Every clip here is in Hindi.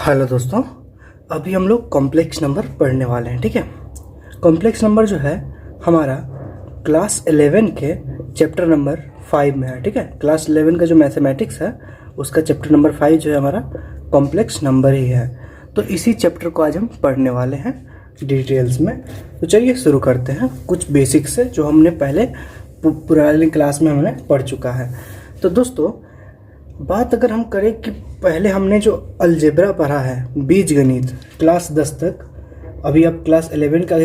हेलो दोस्तों, अभी हम लोग कॉम्प्लेक्स नंबर पढ़ने वाले हैं। ठीक है, कॉम्प्लेक्स नंबर जो है हमारा क्लास 11 के चैप्टर नंबर 5 में है। ठीक है, क्लास 11 का जो मैथमेटिक्स है उसका चैप्टर नंबर 5 जो है हमारा कॉम्प्लेक्स नंबर ही है। तो इसी चैप्टर को आज हम पढ़ने वाले हैं डिटेल्स में। तो चलिए शुरू करते हैं कुछ बेसिक्स से जो हमने पहले पुरानी क्लास में हमने पढ़ चुका है। तो दोस्तों, बात अगर हम करें कि पहले हमने जो अलजेब्रा पढ़ा है, बीजगणित, क्लास 10 तक, अभी आप क्लास 11 का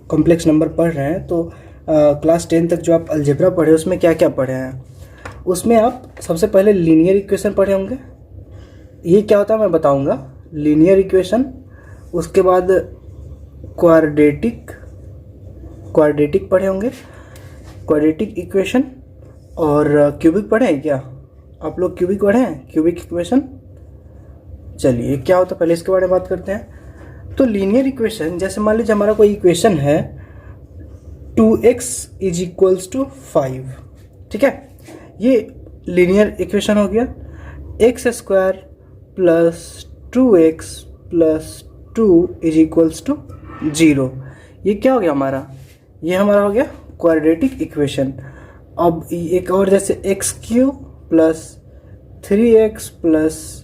कॉम्प्लेक्स नंबर पढ़ रहे हैं, तो क्लास 10 तक जो आप अलजेब्रा पढ़े उसमें क्या क्या पढ़े हैं। उसमें आप सबसे पहले लीनियर इक्वेशन पढ़े होंगे। ये क्या होता है मैं बताऊंगा। लीनियर इक्वेशन, उसके बाद क्वाड्रेटिक पढ़े होंगे, क्वाड्रेटिक इक्वेशन, और क्यूबिक पढ़े हैं क्या आप लोग? क्यूबिक पढ़े हैं, क्यूबिक इक्वेशन। चलिए क्या होता है पहले इसके बारे में बात करते हैं। तो लीनियर इक्वेशन, जैसे मान लीजिए हमारा कोई इक्वेशन है 2x = 5। ठीक है, ये लीनियर इक्वेशन हो गया। x² + 2x + 2 = 0। ये क्या हो गया हमारा? ये हमारा हो गया क्वाड्रेटिक इक्वेशन। अब एक और, जैसे x³ + 3x +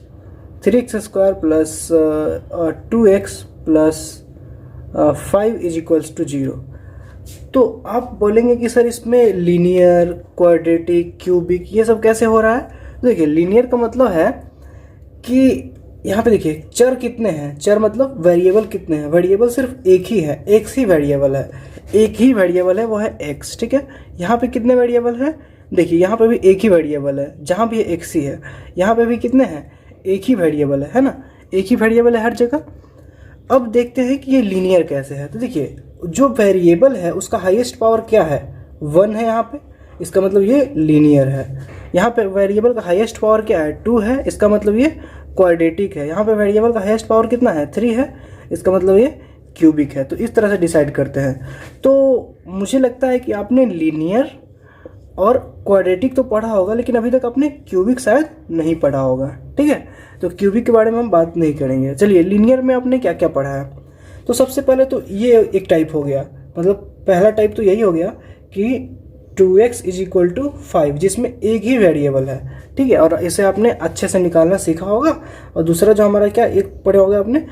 3x² + 2x + 5 = 0। तो आप बोलेंगे कि सर इसमें लीनियर, क्वाड्रेटिक, क्यूबिक ये सब कैसे हो रहा है? देखिए, लीनियर का मतलब है कि यहाँ पे देखिए चर कितने हैं। चर मतलब वेरिएबल कितने हैं। वेरिएबल सिर्फ एक ही है, एक ही वेरिएबल है, एक ही वेरिएबल है, वो है x। ठीक है, यहाँ पे कितने वेरिएबल है? देखिए यहाँ पे भी एक ही वेरिएबल है, जहाँ भी x ही है, यहाँ पे भी कितने हैं? एक ही वेरिएबल है ना, एक ही वेरिएबल है हर जगह। अब देखते हैं कि ये लीनियर कैसे है। तो देखिए, जो वेरिएबल है उसका हाईएस्ट पावर क्या है? 1 है यहाँ पे, इसका मतलब ये लीनियर है। यहाँ पे वेरिएबल का हाईएस्ट पावर क्या है? 2 है, इसका मतलब ये क्वाड्रेटिक है। यहाँ पे वेरिएबल का हाईएस्ट पावर कितना है? 3 है, इसका मतलब ये क्यूबिक है। तो इस तरह से डिसाइड करते हैं। तो मुझे लगता है कि आपने लीनियर और क्वाड्रेटिक तो पढ़ा होगा, लेकिन अभी तक आपने क्यूबिक शायद नहीं पढ़ा होगा। ठीक है, तो क्यूबिक के बारे में हम बात नहीं करेंगे। चलिए, लीनियर में आपने क्या क्या पढ़ा है। तो सबसे पहले तो ये एक टाइप हो गया, मतलब पहला टाइप तो यही हो गया कि 2x = 5, जिसमें एक ही वेरिएबल है। ठीक है, और इसे आपने अच्छे से निकालना सीखा होगा। और दूसरा जो हमारा क्या एक पढ़े होगा आपने,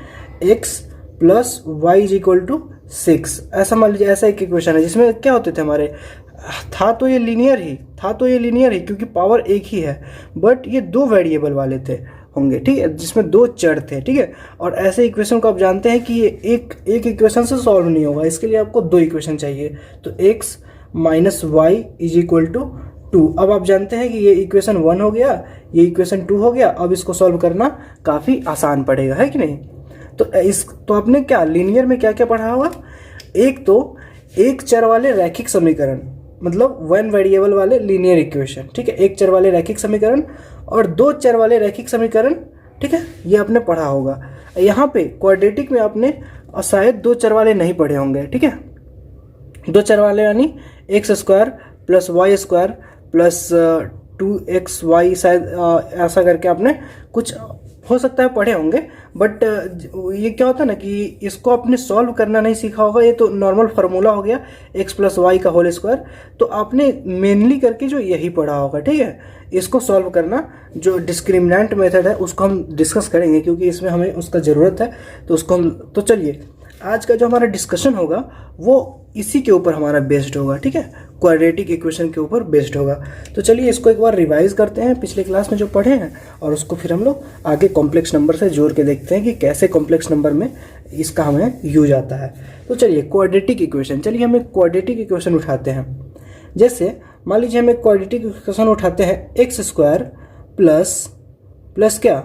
x + y = 6। ऐसा मान लीजिए, ऐसा एक इक्वेशन है जिसमें क्या होते थे हमारे, था तो ये लीनियर ही क्योंकि पावर एक ही है, बट ये 2 वेरिएबल वाले थे होंगे। ठीक है, जिसमें 2 चर थे। ठीक है, और ऐसे इक्वेशन को आप जानते हैं कि ये एक इक्वेशन से सॉल्व नहीं होगा, इसके लिए आपको 2 इक्वेशन चाहिए। तो x - y = 2। अब आप जानते हैं कि ये इक्वेशन 1 हो गया, ये इक्वेशन 2 हो गया। अब इसको सॉल्व करना काफ़ी आसान पड़ेगा, है कि नहीं? तो आपने क्या लीनियर में क्या क्या पढ़ा होगा? एक तो एक चर वाले रैखिक समीकरण, मतलब 1 वेरिएबल वाले लीनियर इक्वेशन। ठीक है, एक चर वाले रैखिक समीकरण और 2 चर वाले रैखिक समीकरण। ठीक है, ये आपने पढ़ा होगा। यहाँ पे क्वाड्रेटिक में आपने शायद 2 चर वाले नहीं पढ़े होंगे। ठीक है, 2 चर वाले यानी x² + y² + 2xy, शायद ऐसा करके आपने कुछ हो सकता है पढ़े होंगे। बट ये क्या होता है ना कि इसको आपने सॉल्व करना नहीं सीखा होगा। ये तो नॉर्मल फार्मूला हो गया, x + y का होल स्क्वायर। तो आपने मेनली करके जो यही पढ़ा होगा। ठीक है, इसको सॉल्व करना, जो डिस्क्रिमिनेंट मेथड है उसको हम डिस्कस करेंगे, क्योंकि इसमें हमें उसका ज़रूरत है। तो उसको हम, तो चलिए आज का जो हमारा डिस्कशन होगा वो इसी के ऊपर हमारा बेस्ड होगा। ठीक है, क्वाड्रेटिक इक्वेशन के ऊपर बेस्ड होगा। तो चलिए इसको एक बार रिवाइज करते हैं, पिछले क्लास में जो पढ़े हैं, और उसको फिर हम लोग आगे कॉम्प्लेक्स नंबर से जोड़ के देखते हैं कि कैसे कॉम्प्लेक्स नंबर में इसका हमें यूज आता है। तो चलिए क्वाड्रेटिक इक्वेशन, चलिए हम एक क्वाड्रेटिक इक्वेशन उठाते हैं। जैसे मान लीजिए हम एक क्वाड्रेटिक इक्वेशन उठाते हैं, x² प्लस क्या,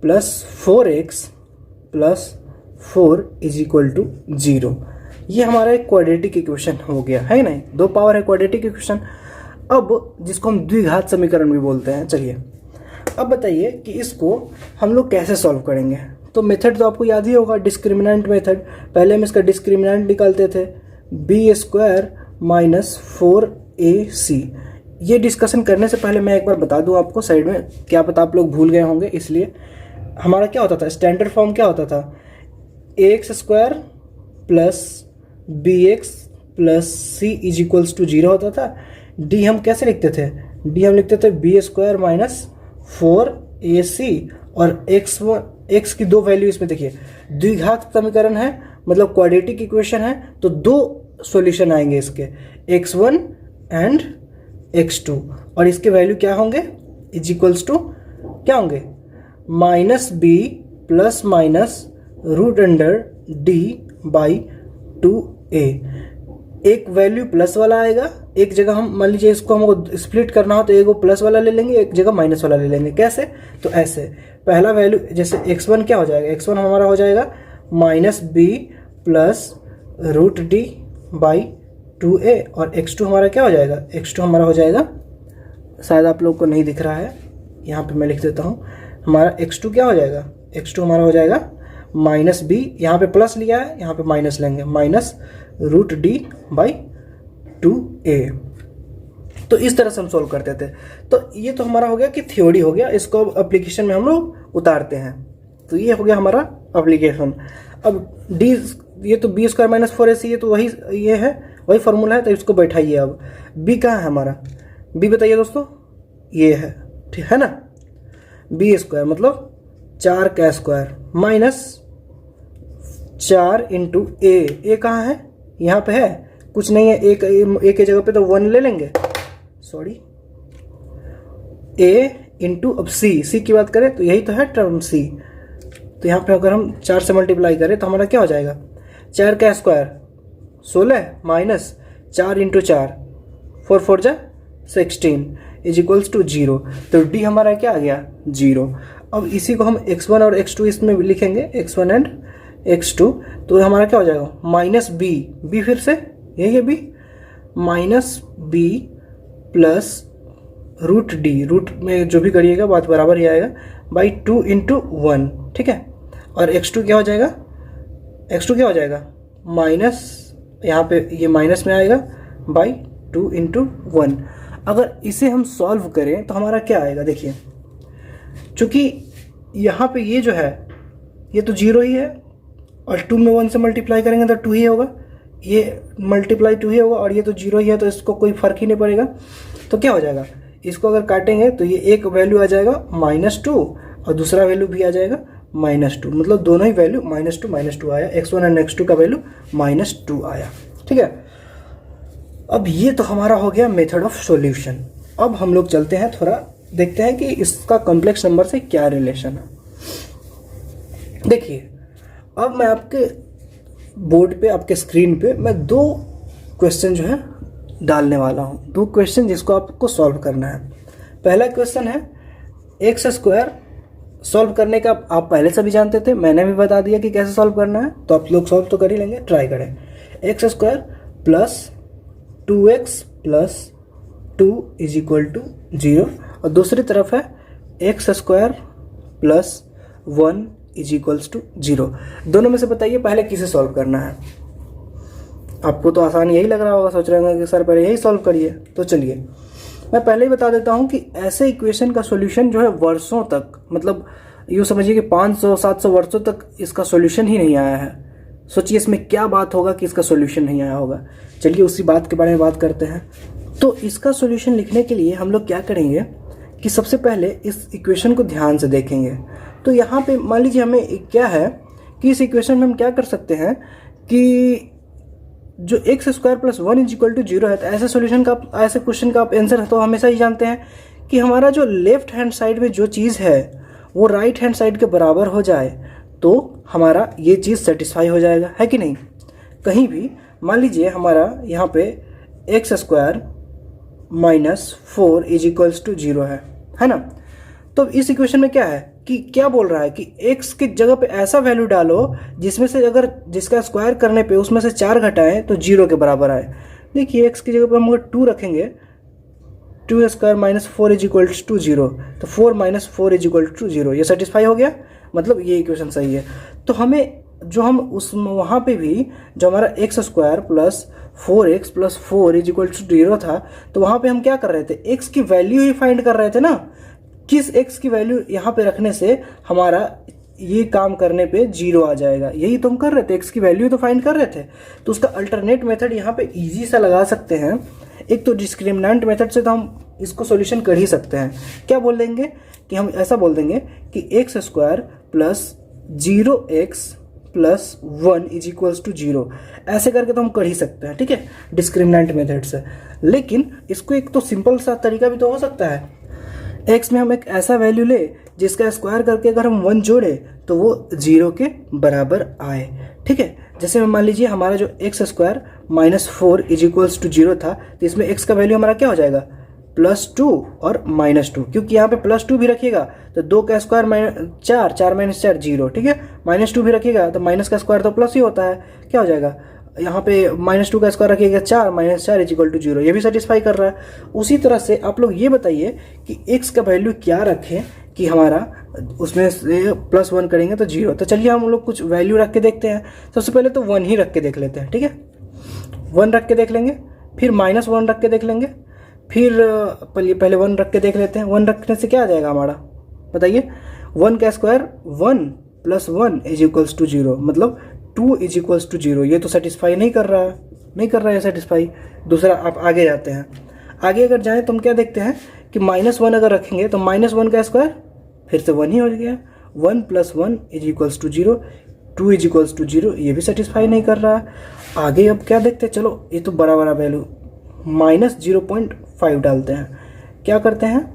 +4x + 4 = 0। ये हमारा एक क्वाड्रेटिक इक्वेशन हो गया, है नहीं? 2 पावर है क्वाड्रेटिक इक्वेशन। अब जिसको हम द्विघात समीकरण भी बोलते हैं। चलिए अब बताइए कि इसको हम लोग कैसे सॉल्व करेंगे। तो मेथड तो आपको याद ही होगा, डिस्क्रिमिनेंट मेथड। पहले हम इसका डिस्क्रिमिनेंट निकालते थे, b² - 4ac। ये डिस्कशन करने से पहले मैं एक बार बता दूं आपको साइड में, क्या पता आप लोग भूल गए होंगे, इसलिए हमारा क्या होता था, स्टैंडर्ड फॉर्म क्या होता था, ax² plus bx plus c is equals to 0 होता था। d हम कैसे लिखते थे, d हम लिखते थे b² माइनस 4ac, और x की दो वैल्यू इसमें देखिए, द्विघात समीकरण है मतलब क्वाड्रेटिक इक्वेशन है, तो दो सॉल्यूशन आएंगे इसके, x1 एंड x2, और इसके वैल्यू क्या होंगे, इज इक्वल्स टू क्या होंगे, minus b plus minus root under D by 2a। एक वैल्यू प्लस वाला आएगा, एक जगह हम मान लीजिए इसको हमको स्प्लिट करना हो तो एक वो प्लस वाला ले लेंगे, एक जगह माइनस वाला ले लेंगे। कैसे, तो ऐसे, पहला वैल्यू जैसे x1 क्या हो जाएगा, x1 हमारा हो जाएगा minus b plus root D by 2a, और x2 हमारा क्या हो जाएगा, x2 हमारा हो जाएगा, शायद आप लोग को नहीं दिख रहा है, यहाँ पे मैं लिख देता हूँ, हमारा x2 क्या हो जाएगा, x2 हमारा हो जाएगा माइनस बी, यहाँ पे प्लस लिया है यहाँ पे माइनस लेंगे, minus root D by 2a। तो इस तरह से हम सोल्व करते थे। तो ये तो हमारा हो गया कि थ्योरी हो गया, इसको एप्लीकेशन में हम लोग उतारते हैं। तो ये हो गया हमारा एप्लीकेशन। अब डी, ये तो b² माइनस 4ac, ये तो वही ये है, वही फॉर्मूला है, तो इसको बैठाइए। अब b कहाँ है हमारा, b बताइए दोस्तों, ये है, ठीक है ना, b² मतलब 4 का स्क्वायर माइनस 4 इंटू ए कहाँ है, यहाँ पे है, कुछ नहीं है, एक के जगह पे तो 1 ले लेंगे, सॉरी, a इंटू, अब c की बात करें तो यही तो है टर्म c, तो यहाँ पे अगर हम 4 से मल्टीप्लाई करें तो हमारा क्या हो जाएगा, 4 का स्क्वायर 16 माइनस 4 इंटू 4, 4 4 जा 16 इज इक्वल्स टू 0। तो d हमारा क्या आ गया, 0। अब इसी को हम x1 और x2 इसमें लिखेंगे, x1 एंड x2, तो हमारा क्या हो जाएगा, माइनस b फिर से यही है b, minus b plus root D, root में जो भी करिएगा बात बराबर ही आएगा, बाई 2 इंटू 1, ठीक है। और x2 क्या हो जाएगा, x2 क्या हो जाएगा, माइनस, यहाँ पे ये माइनस में आएगा, बाई 2 इंटू 1। अगर इसे हम सॉल्व करें तो हमारा क्या आएगा, देखिए, चूँकि यहाँ पे ये जो है ये तो 0 ही है, और 2 में 1 से मल्टीप्लाई करेंगे तो 2 ही होगा, ये मल्टीप्लाई 2 ही होगा, और ये तो 0 ही है, तो इसको कोई फर्क ही नहीं पड़ेगा। तो क्या हो जाएगा, इसको अगर काटेंगे तो ये एक वैल्यू आ जाएगा -2, और दूसरा वैल्यू भी आ जाएगा -2, मतलब दोनों ही वैल्यू -2 आया, x1 एंड x2 का वैल्यू -2 आया, ठीक है। अब ये तो हमारा हो गया मेथड ऑफ सॉल्यूशन। अब हम लोग चलते हैं, थोड़ा देखते हैं कि इसका कॉम्प्लेक्स नंबर से क्या रिलेशन है। देखिए, अब मैं आपके बोर्ड पे, आपके स्क्रीन पे मैं 2 क्वेश्चन जो है डालने वाला हूँ, 2 क्वेश्चन जिसको आपको सॉल्व करना है। पहला क्वेश्चन है x² सॉल्व करने का आप पहले से भी जानते थे, मैंने भी बता दिया कि कैसे सॉल्व करना है, तो आप लोग सॉल्व तो कर ही लेंगे, ट्राई करें। x² plus 2x plus 2 is equal to 0, और दूसरी तरफ है x² plus 1 is equals to 0। दोनों में से बताइए पहले किसे सॉल्व करना है। आपको तो आसान यही लग रहा होगा, सोच रहे होंगे कि सर पहले यही सॉल्व करिए। तो चलिए मैं पहले ही बता देता हूँ कि ऐसे इक्वेशन का सॉल्यूशन जो है वर्षों तक, मतलब यूँ समझिए कि 500-700 वर्षों तक इसका सॉल्यूशन ही नहीं आया है। सोचिए इसमें क्या बात होगा कि इसका सॉल्यूशन नहीं आया होगा। चलिए उसी बात के बारे में बात करते हैं। तो इसका सॉल्यूशन लिखने के लिए हम लोग क्या करेंगे कि सबसे पहले इस इक्वेशन को ध्यान से देखेंगे। तो यहाँ पे मान लीजिए हमें क्या है कि इस इक्वेशन में हम क्या कर सकते हैं कि जो x² plus 1 is equal to 0 है, तो ऐसे सॉल्यूशन का, ऐसे क्वेश्चन का आप आंसर तो हमेशा ही जानते हैं कि हमारा जो लेफ्ट हैंड साइड में जो चीज़ है वो राइट हैंड साइड के बराबर हो जाए तो हमारा ये चीज़ सेटिस्फाई हो जाएगा, है कि नहीं। कहीं भी मान लीजिए हमारा यहाँ पे x² minus 4 is equals to 0 है ना। तो इस इक्वेशन में क्या है कि क्या बोल रहा है कि x की जगह पे ऐसा वैल्यू डालो जिसमें से अगर जिसका स्क्वायर करने पे उसमें से 4 घटाएं तो 0 के बराबर आए। देखिए x की जगह पे हम अगर 2 रखेंगे, 2² माइनस 4 इज इक्वल्स टू 0, तो 4 माइनस 4 इज इक्वल टू 0, ये सेटिस्फाई हो गया, मतलब ये इक्वेशन सही है। तो हमें जो हम उस वहाँ पे भी जो हमारा x² plus 4x plus 4 is equal to 0 था, तो वहाँ पे हम क्या कर रहे थे, x की वैल्यू ही फाइंड कर रहे थे ना। किस x की वैल्यू यहाँ पे रखने से हमारा ये काम करने पे 0 आ जाएगा। यही तो हम कर रहे थे, x की वैल्यू तो फाइंड कर रहे थे। तो उसका अल्टरनेट मेथड यहाँ पे इजी सा लगा सकते हैं। एक तो डिस्क्रिमिनेंट मेथड से तो हम इसको सॉल्यूशन कर ही सकते हैं। क्या बोल देंगे कि हम ऐसा बोल देंगे कि x square plus 0x plus 1 is equals to 0, ऐसे करके तो हम कर ही सकते हैं, ठीक है, डिस्क्रिमिनेंट मेथड से। लेकिन इसको एक तो सिंपल सा तरीका भी तो हो सकता है, x में हम एक ऐसा वैल्यू ले जिसका स्क्वायर करके अगर हम 1 जोड़े तो वो 0 के बराबर आए, ठीक है। जैसे मान लीजिए हमारा जो x square -4 is equals to 0 था, तो इसमें x का वैल्यू हमारा क्या हो जाएगा, +2 और -2, क्योंकि यहाँ पे +2 भी रखिएगा तो 2 का स्क्वायर 4, 4 - 4 0, ठीक है। -2 भी रखिएगा तो माइनस का स्क्वायर तो प्लस ही होता है, क्या हो जाएगा, यहाँ पे -2 का स्क्वायर रखिएगा 4, -4 इज इक्वल टू 0, ये भी सेटिस्फाई कर रहा है। उसी तरह से आप लोग ये बताइए कि x का वैल्यू क्या रखें कि हमारा उसमें से +1 करेंगे तो 0। तो चलिए हम लोग कुछ वैल्यू रख के देखते हैं। सबसे पहले तो 1 ही रख के देख लेते हैं, ठीक है, 1 रख के देख लेंगे, फिर -1 रख के देख लेंगे, फिर पहले 1 रख के देख लेते हैं। 1 रखने से क्या आ जाएगा हमारा, बताइए, 1 का स्क्वायर 1 + 1 इज इक्वल्स टू 0, मतलब 2 इज इक्वल्स टू 0। ये तो सेटिस्फाई नहीं कर रहा है, नहीं कर रहा है सेटिस्फाई। दूसरा आप आगे जाते हैं, आगे अगर जाएं तो हम क्या देखते हैं कि -1 अगर रखेंगे तो -1 का स्क्वायर फिर से 1 ही हो गया, 1 + 1 is equals to 0, 2 is equals to 0, ये भी सेटिस्फाई नहीं कर रहा है। आगे अब क्या देखते हैं, चलो ये तो बड़ा बड़ा वैल्यू -0.5 डालते हैं। क्या करते हैं,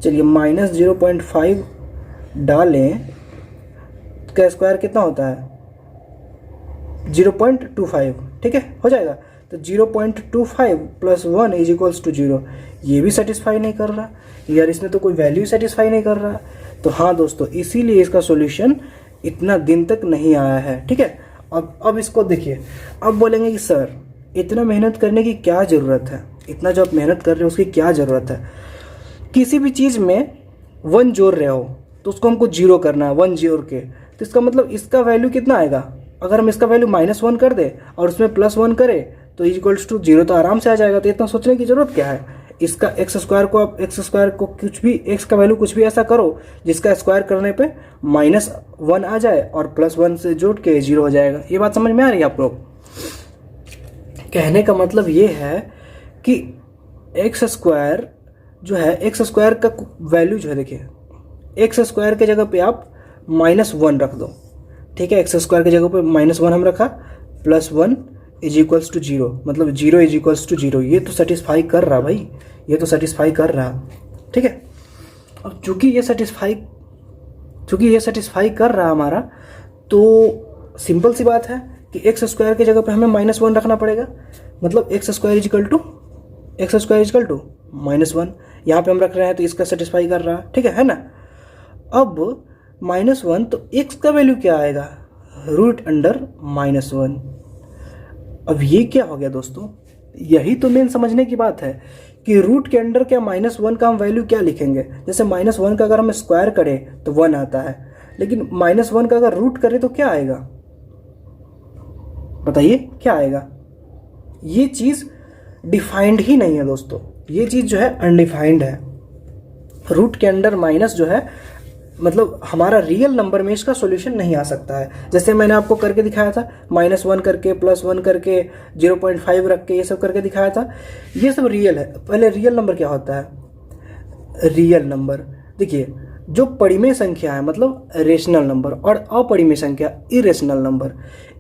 चलिए -0.5 डालें, का स्क्वायर कितना होता है 0.25, ठीक है, हो जाएगा। तो 0.25 + 1 इज इक्वल्स टू 0, ये भी सेटिस्फाई नहीं कर रहा यार, इसमें तो कोई वैल्यू सेटिस्फाई नहीं कर रहा। तो हाँ दोस्तों, इसीलिए इसका सॉल्यूशन इतना दिन तक नहीं आया है, ठीक है। अब इसको देखिए, अब बोलेंगे कि सर इतना मेहनत करने की क्या ज़रूरत है, इतना जो आप मेहनत कर रहे हो उसकी क्या ज़रूरत है। किसी भी चीज़ में 1 जोड़ रहे हो तो उसको हमको 0 करना है, 1 जोड़ के, तो इसका मतलब इसका वैल्यू कितना आएगा, अगर हम इसका वैल्यू -1 कर दे और उसमें +1 करें तो इक्वल्स टू 0 तो आराम से आ जाएगा। तो इतना सोचने की ज़रूरत क्या है। इसका एक्स स्क्वायर को आप कुछ भी x का वैल्यू कुछ भी ऐसा करो जिसका स्क्वायर करने पे -1 आ जाए और +1 से जोड़ के 0 हो जाएगा। ये बात समझ में आ रही है आप लोग। कहने का मतलब ये है कि एक्स स्क्वायर जो है, एक्स स्क्वायर का वैल्यू जो है, देखिए एक्स स्क्वायर के जगह पे आप -1 रख दो, ठीक है। एक्स स्क्वायर की जगह पे -1 हम रखा, +1 इज इक्वल्स टू 0, मतलब 0 इज इक्वल्स टू 0। ये तो सेटिस्फाई कर रहा भाई, ये तो सेटिस्फाई कर रहा, ठीक है। अब चूंकि ये सेटिस्फाई कर रहा हमारा, तो सिंपल सी बात है कि एक्स स्क्वायर की जगह पे हमें -1 रखना पड़ेगा, मतलब x square is equal to -1 यहाँ पे हम रख रहे हैं तो इसका सेटिस्फाई कर रहा, ठीक है ना। अब -1 तो x का वैल्यू क्या आएगा, √(-1). अब ये क्या हो गया दोस्तों, यही तो मेन समझने की बात है कि रूट के अंडर क्या -1 का हम वैल्यू क्या लिखेंगे। जैसे -1 का अगर हम स्क्वायर करें तो 1 आता है, लेकिन -1 का अगर रूट करें तो क्या आएगा, बताइए क्या आएगा। ये चीज़ डिफाइंड ही नहीं है दोस्तों, ये चीज़ जो है अनडिफाइंड है। रूट के अंडर माइनस जो है, मतलब हमारा रियल नंबर में इसका सॉल्यूशन नहीं आ सकता है। जैसे मैंने आपको करके दिखाया था, -1 करके, +1 करके, 0.5 रख के, ये सब करके दिखाया था, ये सब रियल है। पहले रियल नंबर क्या होता है, रियल नंबर देखिए, जो परिमेय संख्या है मतलब रेशनल नंबर, और अपरिमेय संख्या इरेशनल नंबर,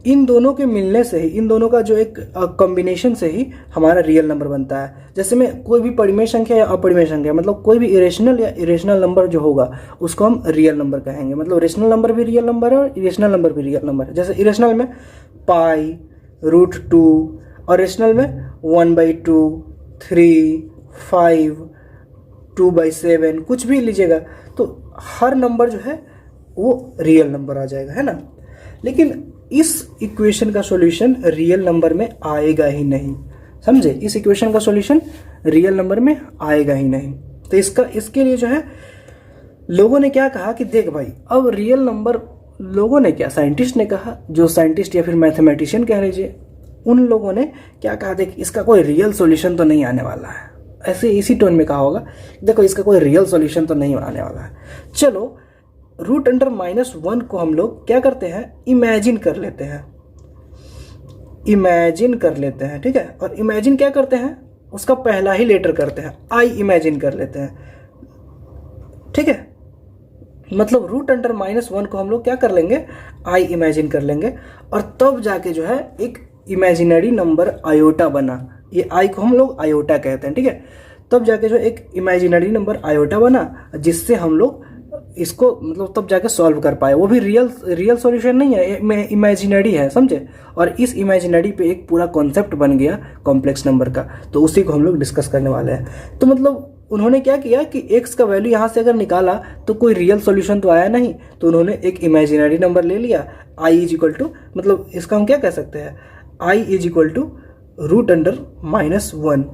इन दोनों के मिलने से ही, इन दोनों का जो एक कॉम्बिनेशन से ही हमारा रियल नंबर बनता है। जैसे में कोई भी परिमेय संख्या या अपरिमेय संख्या, मतलब कोई भी इरेशनल या इरेशनल नंबर जो होगा उसको हम रियल नंबर कहेंगे। मतलब रेशनल नंबर भी रियल नंबर है और इरेशनल नंबर भी रियल नंबर है। जैसे इरेशनल में पाई, √2, और रेशनल में 1/2, 3, 5, 2/7, कुछ भी लीजिएगा तो हर नंबर जो है वो रियल नंबर आ जाएगा, है ना। लेकिन इस इक्वेशन का सॉल्यूशन रियल नंबर में आएगा ही नहीं, समझे। इस इक्वेशन का सॉल्यूशन रियल नंबर में आएगा ही नहीं। तो इसके लिए जो है लोगों ने क्या कहा कि देख भाई, अब रियल नंबर, लोगों ने क्या, साइंटिस्ट ने कहा, जो साइंटिस्ट या फिर मैथमेटिशियन कह लीजिए, उन लोगों ने क्या कहा, देख इसका कोई रियल सॉल्यूशन तो नहीं आने वाला है। ऐसे इसी टोन में कहा होगा, देखो इसका कोई रियल सॉल्यूशन तो नहीं आने वाला है। चलो रूट अंडर -1 को हम लोग क्या करते हैं, इमेजिन कर लेते हैं, इमेजिन कर लेते हैं, ठीक है। और इमेजिन क्या करते हैं, उसका पहला ही लेटर करते हैं, आई इमेजिन कर लेते हैं, ठीक है। मतलब रूट अंडर -1 को हम लोग क्या कर लेंगे, आई इमेजिन कर लेंगे, और तब जाके जो है एक इमेजिनरी नंबर आयोटा बना, ये आई को हम लोग आयोटा कहते हैं, ठीक है। तब जाके जो एक इमेजिनरी नंबर आयोटा बना, जिससे हम लोग इसको मतलब तब जाके सॉल्व कर पाए। वो भी रियल सॉल्यूशन नहीं है, इमेजिनरी है, समझे। और इस इमेजिनरी पे एक पूरा कॉन्सेप्ट बन गया कॉम्प्लेक्स नंबर का, तो उसी को हम लोग डिस्कस करने वाले हैं। तो मतलब उन्होंने क्या किया कि x का वैल्यू यहाँ से अगर निकाला तो कोई रियल सॉल्यूशन तो आया नहीं, तो उन्होंने एक इमेजिनरी नंबर ले लिया, i इज इक्वल टू, मतलब इसका हम क्या कह सकते हैं, i is equal to root under -1,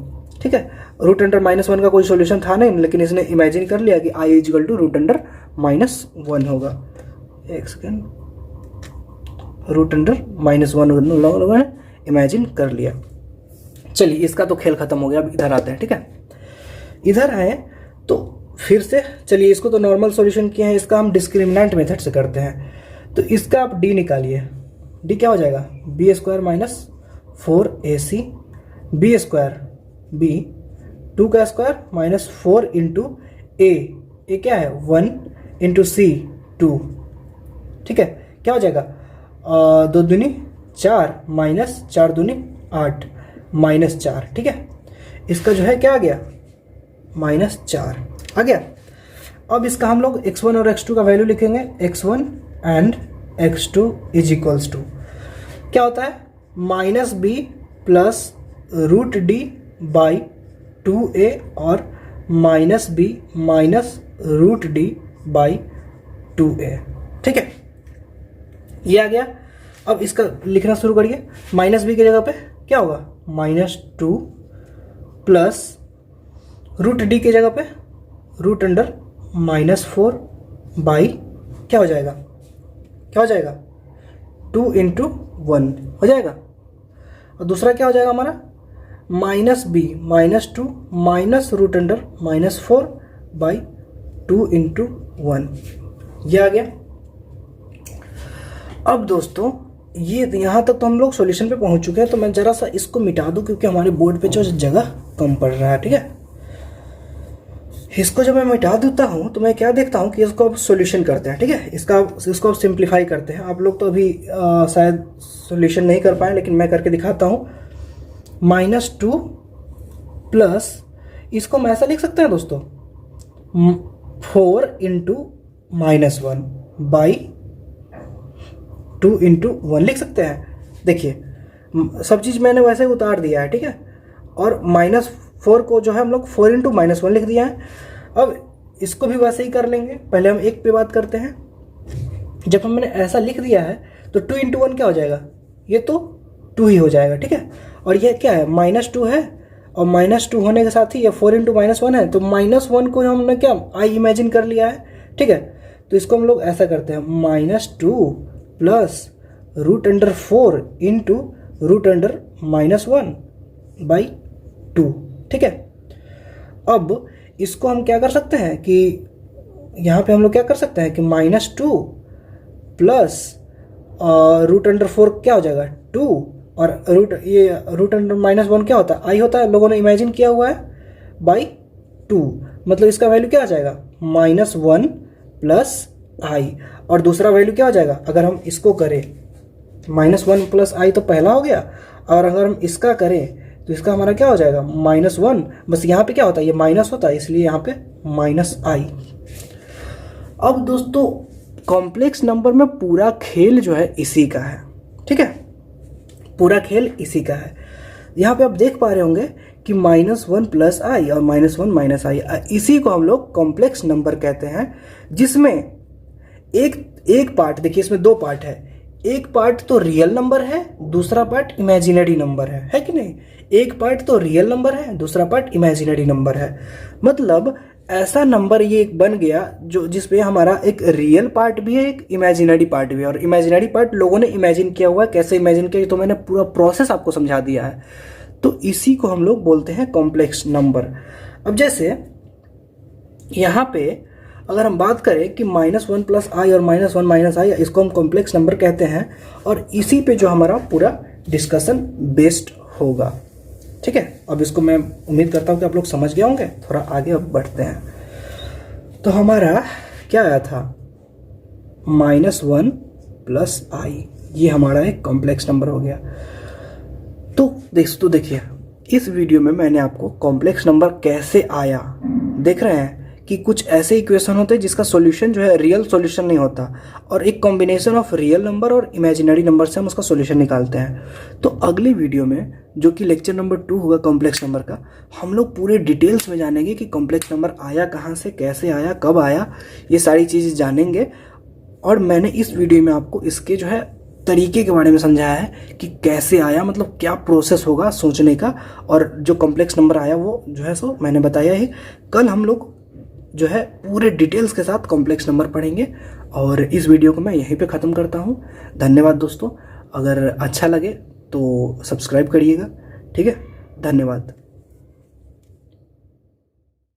ठीक है। रूट अंडर -1 का कोई सॉल्यूशन था नहीं, लेकिन इसने इमेजिन कर लिया कि i is equal to root under -1 होगा। एक सेकेंड, रूट अंडर -1 लोगों ने इमेजिन कर लिया। चलिए इसका तो खेल खत्म हो गया, अब इधर आते हैं, ठीक है। इधर आए तो फिर से चलिए, इसको तो नॉर्मल सॉल्यूशन किए हैं, इसका हम डिस्क्रिमिनेंट मेथड से करते हैं। तो इसका आप d निकालिए, d क्या हो जाएगा, b² - 4ac b² b 2 का स्क्वायर -4 इंटू ए क्या है 1 इंटू c 2, ठीक है। क्या हो जाएगा, 2 दूनी 4 -4 दूनी 8 -4, ठीक है। इसका जो है क्या आ गया, -4 आ गया। अब इसका हम लोग x1 और x2 का वैल्यू लिखेंगे, x1 and x2 is equals to क्या होता है, -b plus root D by 2a और -b minus root D by 2a, ठीक है। ये आ गया। अब इसका लिखना शुरू करिए, -b की जगह पे क्या होगा, -2 प्लस रूट डी की जगह पे रूट अंडर -4 बाई क्या हो जाएगा, 2 इंटू 1 हो जाएगा। और दूसरा क्या हो जाएगा हमारा, -b -2 minus root under -4 by 2 into 1, ये आ गया। अब दोस्तों ये यहाँ तक तो हम लोग सॉल्यूशन पे पहुँच चुके हैं, तो मैं ज़रा सा इसको मिटा दूँ क्योंकि हमारे बोर्ड पे जो जगह कम पड़ रहा है, ठीक है। इसको जब मैं मिटा देता हूँ तो मैं क्या देखता हूँ कि इसको अब सॉल्यूशन करते हैं, ठीक है। इसको अब सिंप्लीफाई करते हैं। आप लोग तो अभी शायद सॉल्यूशन नहीं कर पाए, लेकिन मैं करके दिखाता हूँ। -2 प्लस इसको मैं ऐसा लिख सकते हैं दोस्तों, 4 इंटू -1 बाई 2 इंटू 1 लिख सकते हैं। देखिए सब चीज़ मैंने वैसे ही उतार दिया है, ठीक है। और -4 को जो है हम लोग 4 इंटू -1 लिख दिया है। अब इसको भी वैसे ही कर लेंगे। पहले हम एक पे बात करते हैं। जब हमने ऐसा लिख दिया है तो 2 इंटू 1 क्या हो जाएगा, ये तो 2 ही हो जाएगा, ठीक है। और ये क्या है, -2 है, और -2 होने के साथ ही ये 4 इंटू -1 है, तो -1 को हमने क्या आई इमेजिन कर लिया है, ठीक है। तो इसको हम लोग ऐसा करते हैं, -2 plus root under 4 into root under -1 by 2, ठीक है। अब इसको हम क्या कर सकते हैं कि यहाँ पे हम लोग क्या कर सकते हैं कि -2 प्लस रूट अंडर 4 क्या हो जाएगा 2, और रूट अंडर -1 क्या होता है, आई होता है, लोगों ने इमेजिन किया हुआ है, बाई 2, मतलब इसका वैल्यू क्या आ जाएगा, -1 प्लस आई। और दूसरा वैल्यू क्या हो जाएगा, अगर हम इसको करें, -1 प्लस आई तो पहला हो गया, और अगर हम इसका करें तो इसका हमारा क्या हो जाएगा, -1, बस यहाँ पे क्या होता है, ये माइनस होता है, इसलिए यहाँ पे -i। अब दोस्तों कॉम्प्लेक्स नंबर में पूरा खेल जो है इसी का है, ठीक है, पूरा खेल इसी का है। यहाँ पे आप देख पा रहे होंगे कि -1 प्लस आई और -1 माइनस आई, इसी को हम लोग कॉम्प्लेक्स नंबर कहते हैं, जिसमें एक पार्ट, देखिए इसमें 2 पार्ट है, एक पार्ट तो रियल नंबर है, दूसरा पार्ट इमेजिनरी नंबर है कि नहीं। एक पार्ट तो रियल नंबर है, दूसरा पार्ट इमेजिनरी नंबर है। मतलब ऐसा नंबर ये एक बन गया जो जिसपे हमारा एक रियल पार्ट भी है, एक इमेजिनरी पार्ट भी है, और इमेजिनरी पार्ट लोगों ने इमेजिन किया हुआ है। कैसे इमेजिन किया तो मैंने पूरा प्रोसेस आपको समझा दिया है। तो इसी को हम लोग बोलते हैं कॉम्प्लेक्स नंबर। अब जैसे यहाँ पे अगर हम बात करें कि -1 प्लस आई और -1 माइनस आई, इसको हम कॉम्प्लेक्स नंबर कहते हैं और इसी पे जो हमारा पूरा डिस्कशन बेस्ड होगा। ठीक है, अब इसको मैं उम्मीद करता हूँ कि आप लोग समझ गए होंगे। थोड़ा आगे अब बढ़ते हैं। तो हमारा क्या आया था, -1 प्लस आई, ये हमारा एक कॉम्प्लेक्स नंबर हो गया। तो देखिए इस वीडियो में मैंने आपको कॉम्प्लेक्स नंबर कैसे आया, देख रहे हैं कि कुछ ऐसे इक्वेशन होते हैं जिसका सॉल्यूशन जो है रियल सॉल्यूशन नहीं होता, और एक कॉम्बिनेशन ऑफ रियल नंबर और इमेजिनरी नंबर से हम उसका सॉल्यूशन निकालते हैं। तो अगली वीडियो में, जो कि लेक्चर नंबर 2 होगा कॉम्प्लेक्स नंबर का, हम लोग पूरे डिटेल्स में जानेंगे कि कॉम्प्लेक्स नंबर आया कहाँ से, कैसे आया, कब आया, ये सारी चीज़ें जानेंगे। और मैंने इस वीडियो में आपको इसके जो है तरीके के बारे में समझाया है कि कैसे आया, मतलब क्या प्रोसेस होगा सोचने का, और जो कॉम्प्लेक्स नंबर आया वो जो है सो मैंने बताया ही। कल हम लोग जो है पूरे डिटेल्स के साथ कॉम्प्लेक्स नंबर पढ़ेंगे, और इस वीडियो को मैं यहीं पे ख़त्म करता हूँ। धन्यवाद दोस्तों, अगर अच्छा लगे तो सब्सक्राइब करिएगा। ठीक है, धन्यवाद।